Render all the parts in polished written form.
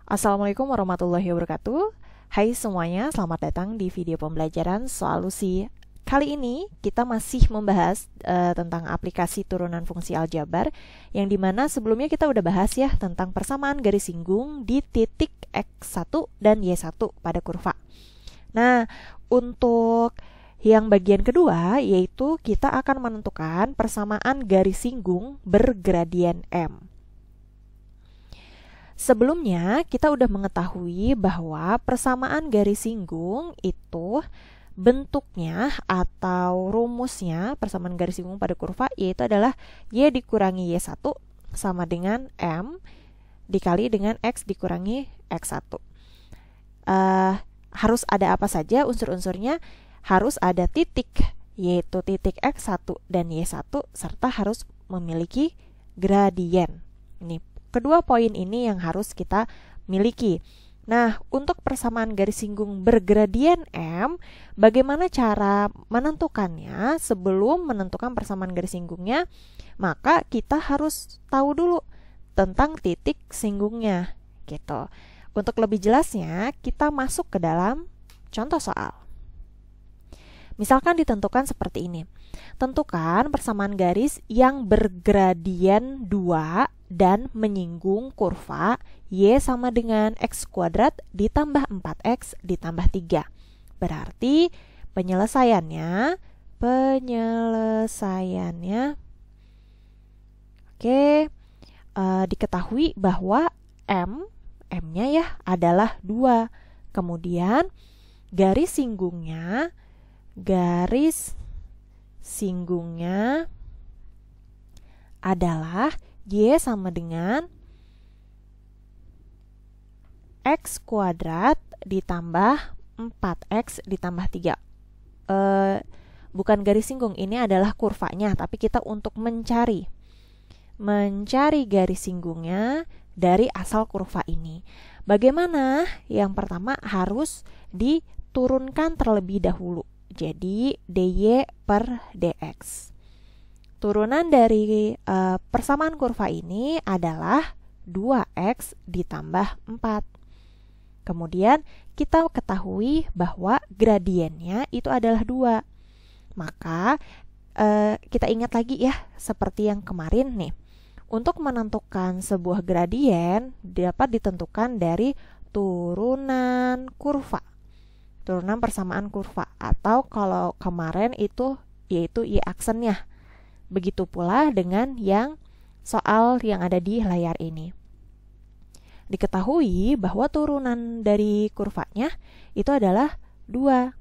Assalamualaikum warahmatullahi wabarakatuh. Hai semuanya, selamat datang di video pembelajaran solusi. Kali ini kita masih membahas tentang aplikasi turunan fungsi aljabar, yang dimana sebelumnya kita udah bahas ya tentang persamaan garis singgung di titik X1 dan Y1 pada kurva. Nah, untuk yang bagian kedua, yaitu kita akan menentukan persamaan garis singgung bergradien M. Sebelumnya, kita udah mengetahui bahwa persamaan garis singgung itu bentuknya atau rumusnya persamaan garis singgung pada kurva yaitu adalah Y dikurangi Y1 sama dengan M dikali dengan X dikurangi X1. Harus ada apa saja unsur-unsurnya? Harus ada titik, yaitu titik X1 dan Y1, serta harus memiliki gradien. Ini kedua poin ini yang harus kita miliki. Nah, untuk persamaan garis singgung bergradien M, bagaimana cara menentukannya? Sebelum menentukan persamaan garis singgungnya, maka kita harus tahu dulu tentang titik singgungnya, gitu. Untuk lebih jelasnya, kita masuk ke dalam contoh soal. Misalkan ditentukan seperti ini. Tentukan persamaan garis yang bergradien 2 dan menyinggung kurva Y sama dengan X kuadrat ditambah 4X ditambah 3. Berarti penyelesaiannya diketahui bahwa M-nya ya adalah 2. Kemudian garis singgungnya adalah Y sama dengan X kuadrat ditambah 4X ditambah 3. Bukan garis singgung, ini adalah kurvanya, tapi kita untuk mencari garis singgungnya dari asal kurva ini. Bagaimana? Yang pertama harus diturunkan terlebih dahulu. Jadi dy per dx. Turunan dari persamaan kurva ini adalah 2x ditambah 4. Kemudian kita ketahui bahwa gradiennya itu adalah 2. Maka kita ingat lagi ya, seperti yang kemarin nih. Untuk menentukan sebuah gradien dapat ditentukan dari turunan kurva. Turunan persamaan kurva, atau kalau kemarin itu yaitu y aksennya. Begitu pula dengan yang soal yang ada di layar ini. Diketahui bahwa turunan dari kurvanya itu adalah 2.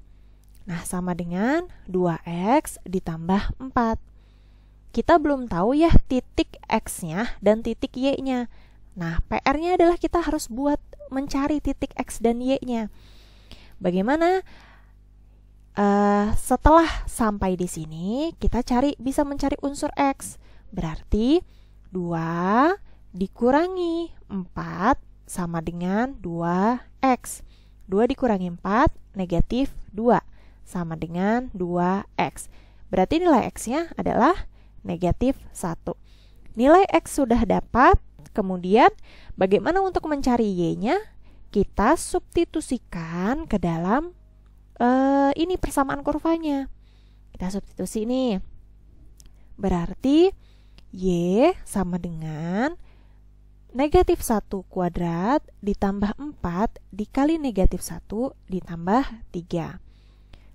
Nah, sama dengan 2x ditambah 4. Kita belum tahu ya titik x-nya dan titik y-nya. Nah, PR-nya adalah kita harus buat mencari titik x dan y-nya. Bagaimana? Setelah sampai di sini, kita bisa mencari unsur X. Berarti 2 dikurangi 4 sama dengan 2X. 2 dikurangi 4, negatif 2, sama dengan 2X. Berarti nilai X-nya adalah negatif 1. Nilai X sudah dapat, kemudian bagaimana untuk mencari Y-nya? Kita substitusikan ke dalam ini persamaan kurvanya. Kita substitusi ini. Berarti Y sama dengan negatif 1 kuadrat ditambah 4 dikali negatif 1 ditambah 3.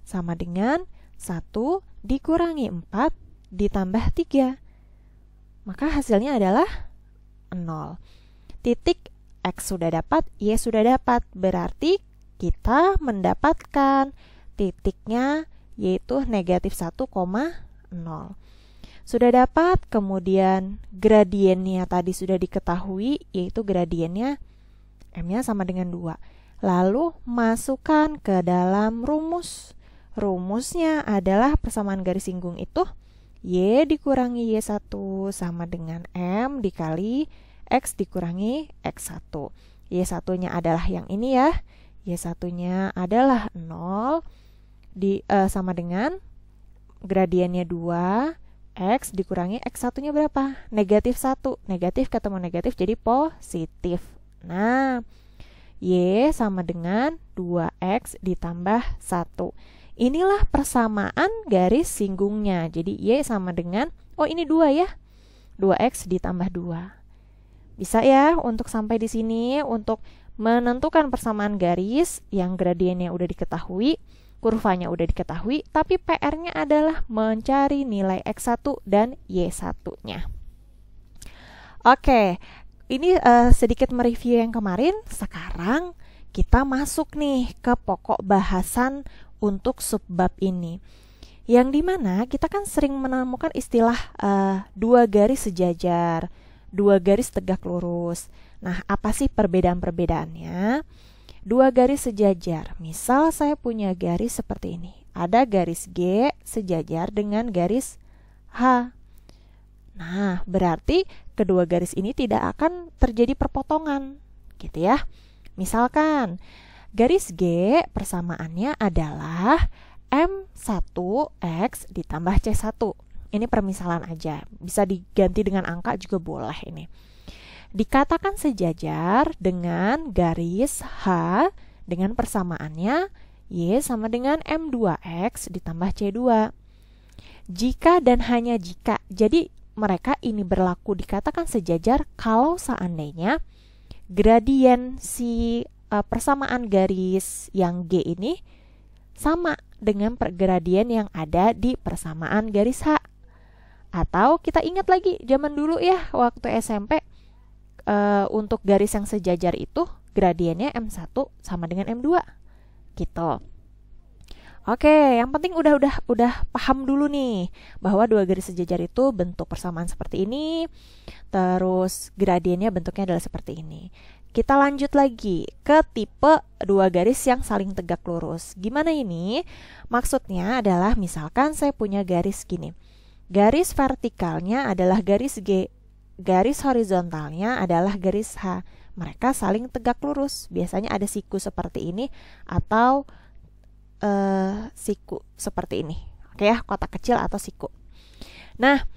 Sama dengan 1 dikurangi 4 ditambah 3. Maka hasilnya adalah 0. Titik X sudah dapat, Y sudah dapat. Berarti kita mendapatkan titiknya yaitu negatif 1,0. Sudah dapat, kemudian gradiennya tadi sudah diketahui, yaitu gradiennya M-nya sama dengan 2. Lalu masukkan ke dalam rumus. Rumusnya adalah persamaan garis singgung itu Y dikurangi Y1 sama dengan M dikali X dikurangi X1. Y1-nya adalah yang ini ya. Y1-nya adalah 0 sama dengan gradiennya 2, X dikurangi X1-nya berapa? Negatif 1. Negatif ketemu negatif jadi positif. Nah, Y sama dengan 2X ditambah 1. Inilah persamaan garis singgungnya. Jadi Y sama dengan, oh ini 2 ya, 2X ditambah 2. Bisa ya untuk sampai di sini, untuk menentukan persamaan garis yang gradiennya udah diketahui, kurvanya udah diketahui, tapi PR-nya adalah mencari nilai X1 dan Y1-nya. Oke, ini sedikit mereview yang kemarin. Sekarang kita masuk nih ke pokok bahasan untuk subbab ini, yang dimana kita kan sering menemukan istilah dua garis sejajar, dua garis tegak lurus. Nah, apa sih perbedaan-perbedaannya? Dua garis sejajar, misal saya punya garis seperti ini, ada garis G sejajar dengan garis H. Nah, berarti kedua garis ini tidak akan terjadi perpotongan, gitu ya. Misalkan garis G persamaannya adalah M1X ditambah C1. Ini permisalan aja, bisa diganti dengan angka juga boleh ini. Dikatakan sejajar dengan garis H dengan persamaannya Y sama dengan M2X ditambah C2. Jika dan hanya jika, jadi mereka ini berlaku dikatakan sejajar kalau seandainya gradien si persamaan garis yang G ini sama dengan gradien yang ada di persamaan garis H. Atau kita ingat lagi zaman dulu ya, waktu SMP, untuk garis yang sejajar itu gradiennya M1 sama dengan M2 gitu. Oke, yang penting udah paham dulu nih bahwa dua garis sejajar itu bentuk persamaan seperti ini, terus gradiennya bentuknya adalah seperti ini. Kita lanjut lagi ke tipe dua garis yang saling tegak lurus. Gimana ini? Maksudnya adalah misalkan saya punya garis gini. Garis vertikalnya adalah garis G, garis horizontalnya adalah garis H. Mereka saling tegak lurus. Biasanya ada siku seperti ini atau siku seperti ini. Oke ya, kotak kecil atau siku. Nah,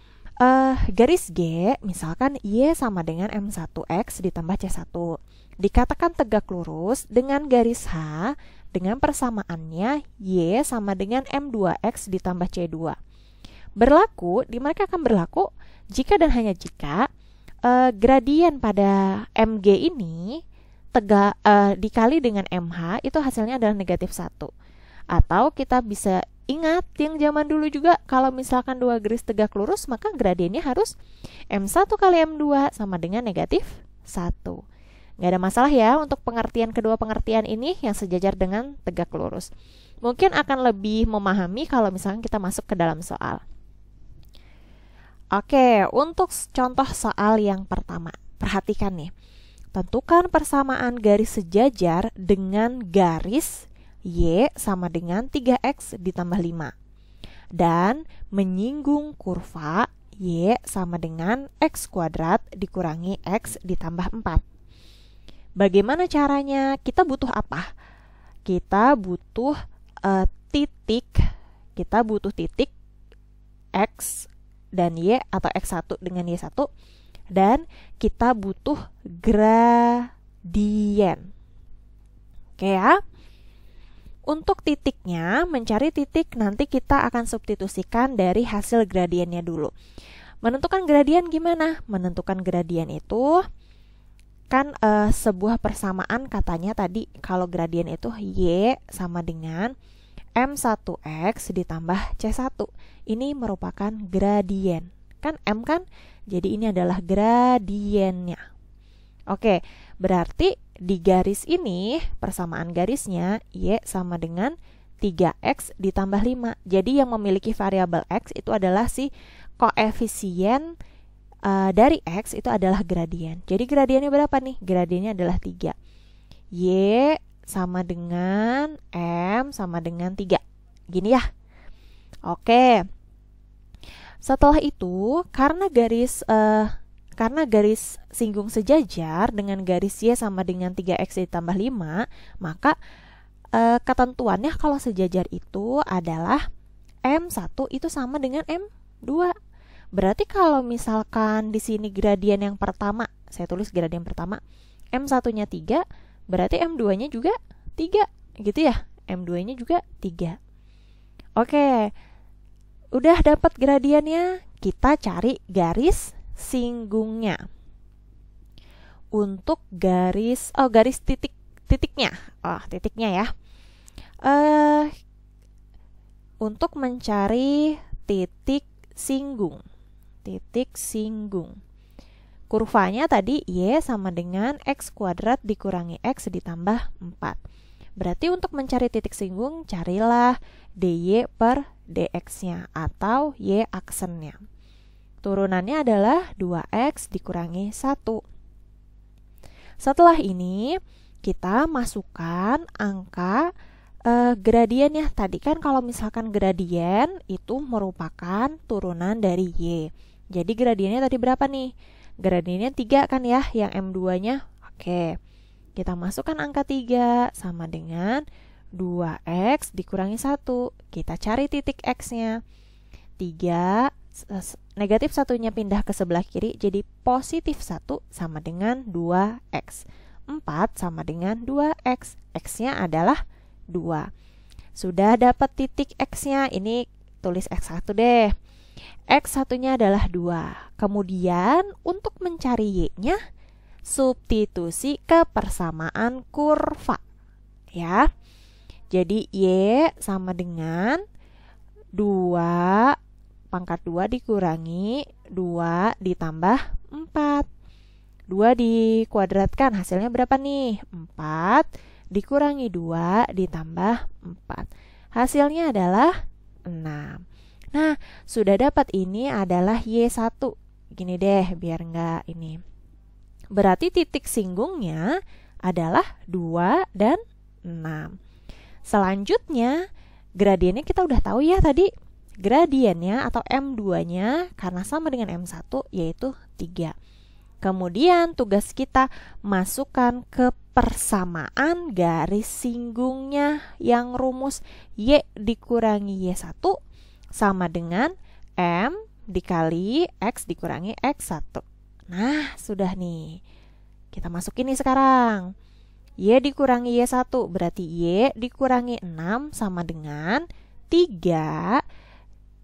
garis G misalkan Y sama dengan M1X ditambah C1. Dikatakan tegak lurus dengan garis H dengan persamaannya Y sama dengan M2X ditambah C2. Berlaku, di mereka akan berlaku jika dan hanya jika gradien pada MG ini dikali dengan MH itu hasilnya adalah negatif 1. Atau kita bisa ingat yang zaman dulu juga, kalau misalkan dua garis tegak lurus maka gradiennya harus M1 kali M2 sama dengan negatif 1. Nggak ada masalah ya untuk kedua pengertian ini yang sejajar dengan tegak lurus. Mungkin akan lebih memahami kalau misalkan kita masuk ke dalam soal. Oke, untuk contoh soal yang pertama, perhatikan nih. Tentukan persamaan garis sejajar dengan garis Y sama dengan 3X ditambah 5 dan menyinggung kurva Y sama dengan X kuadrat dikurangi X ditambah 4. Bagaimana caranya? Kita butuh apa? Kita butuh titik X dan Y atau X1 dengan Y1, dan kita butuh gradien. Oke ya. Untuk titiknya, mencari titik nanti kita akan substitusikan dari hasil gradiennya dulu. Menentukan gradien gimana? Menentukan gradien itu kan sebuah persamaan, katanya tadi kalau gradien itu Y sama dengan M1X ditambah C1. Ini merupakan gradien. Kan M kan? Jadi ini adalah gradiennya. Oke, berarti di garis ini persamaan garisnya Y sama dengan 3X ditambah 5. Jadi yang memiliki variabel X itu adalah si koefisien dari X itu adalah gradien. Jadi gradiennya berapa nih? Gradiennya adalah 3. Y sama dengan M sama dengan 3. Gini ya. Oke. Setelah itu, karena garis singgung sejajar dengan garis Y sama dengan 3X ditambah 5, maka ketentuannya kalau sejajar itu adalah M1 itu sama dengan M2. Berarti kalau misalkan di sini gradien yang pertama, saya tulis gradien pertama, M1-nya 3, berarti M2-nya juga 3, gitu ya. M2-nya juga 3. Oke, udah dapat gradiennya, kita cari garis singgungnya. Untuk garis titiknya. Titiknya ya. Untuk mencari titik singgung. Kurvanya tadi Y sama dengan X kuadrat dikurangi X ditambah 4. Berarti untuk mencari titik singgung, carilah dy per dx-nya atau y aksennya. Turunannya adalah 2x dikurangi 1. Setelah ini, kita masukkan angka gradiennya. Tadi kan kalau misalkan gradien itu merupakan turunan dari y. Jadi gradiennya tadi berapa nih? Gradiennya 3 kan ya, yang M2-nya. Oke, kita masukkan angka 3 sama dengan 2x dikurangi 1. Kita cari titik x-nya. 3, negatif 1-nya pindah ke sebelah kiri, jadi positif 1 sama dengan 2x. 4 sama dengan 2x. X-nya adalah 2. Sudah dapat titik x-nya, ini tulis x1 deh. X1-nya adalah 2. Kemudian untuk mencari y-nya, substitusi ke persamaan kurva. Ya. Jadi y sama dengan 2 pangkat 2 dikurangi 2 ditambah 4. 2 dikuadratkan, hasilnya berapa nih? 4 dikurangi 2 ditambah 4. Hasilnya adalah 6. Nah, sudah dapat ini adalah Y1. Gini deh, biar nggak ini. Berarti titik singgungnya adalah 2 dan 6. Selanjutnya, gradiennya kita udah tahu ya tadi. Gradiennya atau M2-nya karena sama dengan M1 yaitu 3. Kemudian tugas kita masukkan ke persamaan garis singgungnya yang rumus Y dikurangi Y1 sama dengan M dikali X dikurangi X1. Nah, sudah nih. Kita masukin nih sekarang. Y dikurangi Y1 berarti Y dikurangi 6 sama dengan 3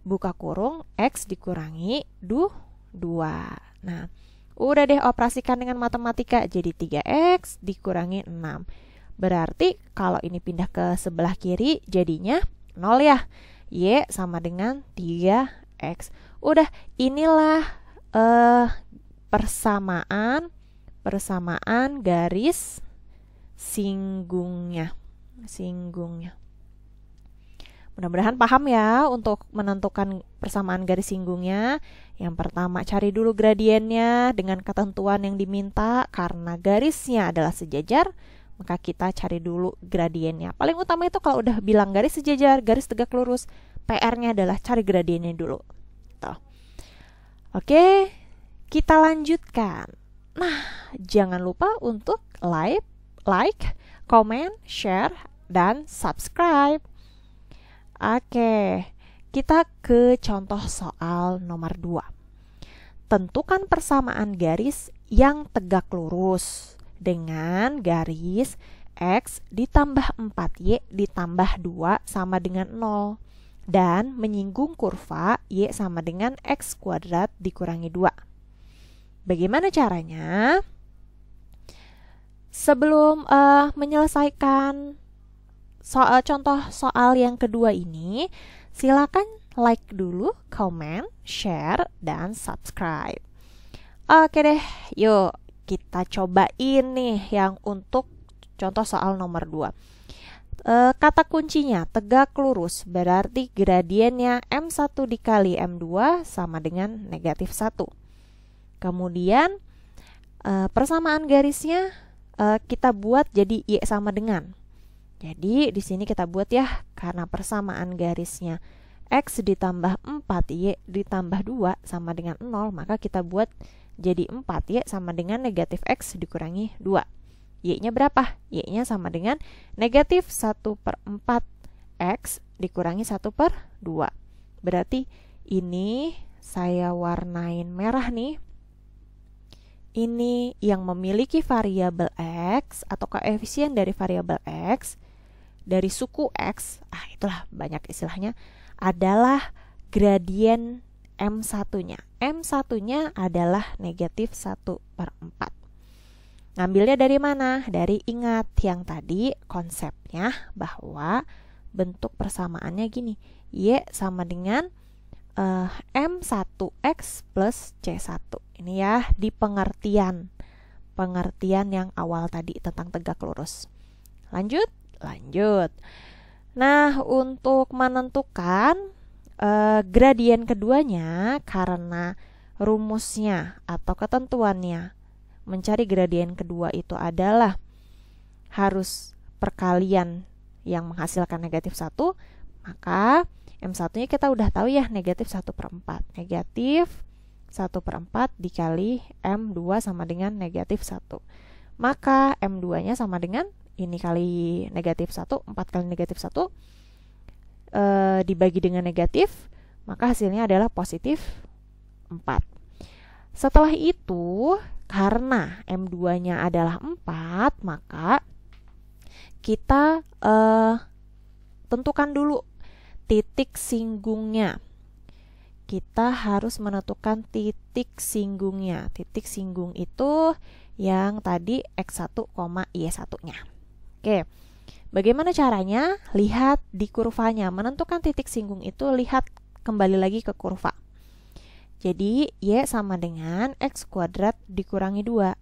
buka kurung X dikurangi 2. Nah, udah deh operasikan dengan matematika, jadi 3X dikurangi 6. Berarti kalau ini pindah ke sebelah kiri jadinya 0 ya. Y sama dengan 3X. Udah, inilah persamaan garis singgungnya. Mudah-mudahan paham ya untuk menentukan persamaan garis singgungnya. Yang pertama, cari dulu gradiennya dengan ketentuan yang diminta. Karena garisnya adalah sejajar, maka kita cari dulu gradiennya. Paling utama itu kalau udah bilang garis sejajar, garis tegak lurus, PR-nya adalah cari gradiennya dulu. Tuh. Oke, kita lanjutkan. Nah, jangan lupa untuk like, comment, share, dan subscribe. Oke, kita ke contoh soal nomor 2. Tentukan persamaan garis yang tegak lurus dengan garis X ditambah 4Y ditambah 2 sama dengan 0 dan menyinggung kurva Y sama dengan X kuadrat dikurangi 2. Bagaimana caranya? Sebelum menyelesaikan contoh soal yang kedua ini, silakan like dulu, comment, share, dan subscribe. Oke deh, yuk kita cobain nih yang untuk contoh soal nomor 2. Kata kuncinya tegak lurus, berarti gradiennya M1 dikali M2 sama dengan negatif 1. Kemudian persamaan garisnya kita buat jadi Y sama dengan. Jadi di sini kita buat ya, karena persamaan garisnya X ditambah 4Y ditambah 2 sama dengan 0, maka kita buat jadi 4Y sama dengan negatif X dikurangi 2. Y-nya berapa? Y-nya sama dengan negatif 1/4 X dikurangi 1/2. Berarti ini saya warnain merah nih. ini yang memiliki variabel X atau koefisien dari variabel X dari suku X, itulah banyak istilahnya, adalah gradien M1-nya. M1-nya adalah negatif 1/4. Ngambilnya dari mana? Dari ingat yang tadi konsepnya bahwa bentuk persamaannya gini. Y sama dengan M1X plus C1. Ini ya di pengertian yang awal tadi tentang tegak lurus. Lanjut. Nah, untuk menentukan gradien keduanya, karena rumusnya atau ketentuannya mencari gradien kedua itu adalah harus perkalian yang menghasilkan negatif 1, maka M1-nya kita udah tahu ya, negatif 1/4. Negatif 1/4 dikali M2 sama dengan negatif 1. Maka M2-nya sama dengan ini kali negatif 1, 4 kali negatif 1 dibagi dengan negatif, maka hasilnya adalah positif 4. Setelah itu, karena M2-nya adalah 4, maka kita tentukan dulu titik singgungnya. Kita harus menentukan titik singgungnya. Titik singgung itu yang tadi X1, Y1-nya. Oke, bagaimana caranya? Lihat di kurvanya. Menentukan titik singgung itu lihat kembali lagi ke kurva. Jadi, Y sama dengan X kuadrat dikurangi 2.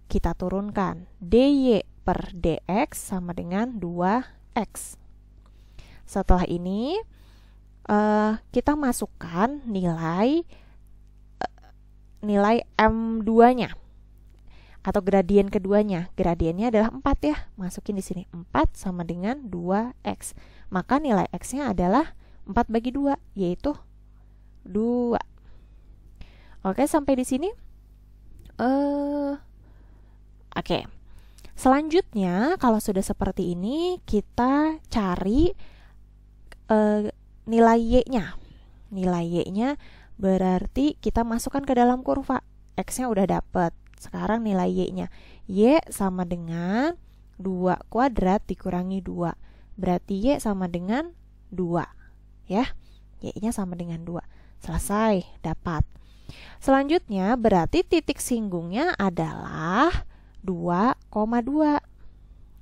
Kita turunkan. DY per DX sama dengan 2X. Setelah ini kita masukkan nilai M2-nya atau gradien keduanya. Gradiennya adalah 4 ya. Masukin di sini 4 sama dengan 2X. Maka nilai X-nya adalah 4/2, yaitu 2. Oke, sampai di sini. Oke. Selanjutnya, kalau sudah seperti ini, kita cari nilai Y-nya. Nilai Y-nya berarti kita masukkan ke dalam kurva. X-nya udah dapet. Sekarang nilai Y-nya. Y sama dengan 2 kuadrat dikurangi 2. Berarti Y sama dengan 2. Ya, Y-nya sama dengan 2. Selesai, dapat. Selanjutnya, berarti titik singgungnya adalah 2,2.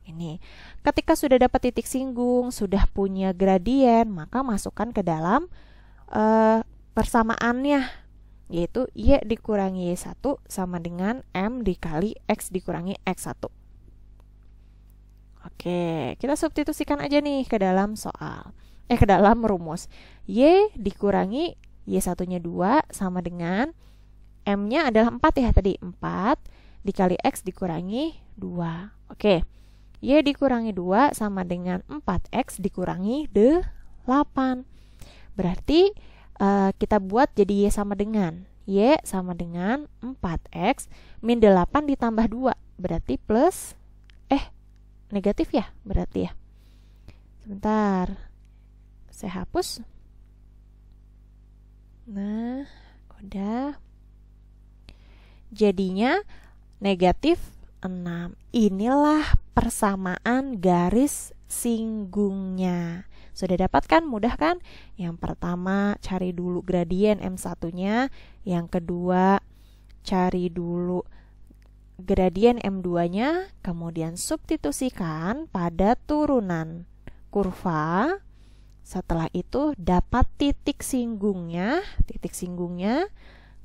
Ini, ketika sudah dapat titik singgung, sudah punya gradien, maka masukkan ke dalam persamaannya, yaitu Y dikurangi Y1 sama dengan M dikali X dikurangi X1. Oke, kita substitusikan aja nih ke dalam ke dalam rumus. Y dikurangi Y1-nya 2 sama dengan M-nya adalah 4 ya tadi, 4 dikali X dikurangi 2. Oke. Y dikurangi 2 sama dengan 4X dikurangi 8. Berarti kita buat jadi Y sama dengan 4X min 8 ditambah 2. Berarti plus negatif ya berarti ya. Sebentar. Saya hapus. Nah, udah. Jadinya negatif 6. Inilah persamaan garis singgungnya. Sudah dapatkan? Mudah kan? Yang pertama cari dulu gradien M1-nya, yang kedua cari dulu gradien M2-nya, kemudian substitusikan pada turunan kurva. Setelah itu dapat titik singgungnya,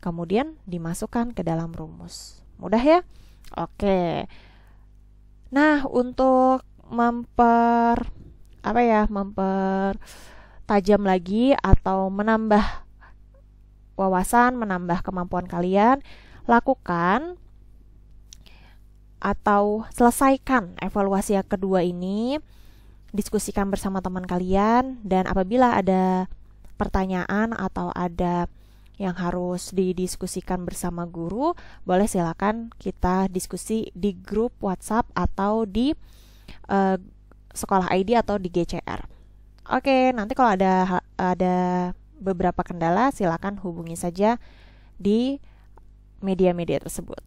kemudian dimasukkan ke dalam rumus. Mudah ya? Oke. Nah, untuk mempertajam lagi atau menambah wawasan, menambah kemampuan kalian, lakukan atau selesaikan evaluasi yang kedua ini, diskusikan bersama teman kalian, dan apabila ada pertanyaan atau ada yang harus didiskusikan bersama guru, boleh silakan kita diskusi di grup WhatsApp atau di sekolah ID atau di GCR. Oke, nanti kalau ada beberapa kendala, silakan hubungi saja di media-media tersebut.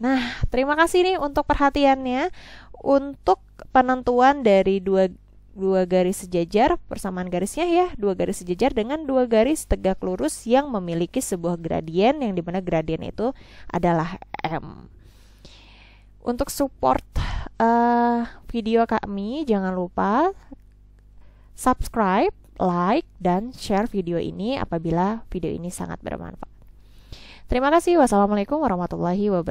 Nah, terima kasih nih untuk perhatiannya. Untuk penentuan dari dua garis sejajar, persamaan garisnya ya, dua garis sejajar dengan dua garis tegak lurus yang memiliki sebuah gradien, yang dimana gradien itu adalah M. Untuk support video kami, jangan lupa subscribe, like, dan share video ini apabila video ini sangat bermanfaat. Terima kasih. Wassalamualaikum warahmatullahi wabarakatuh.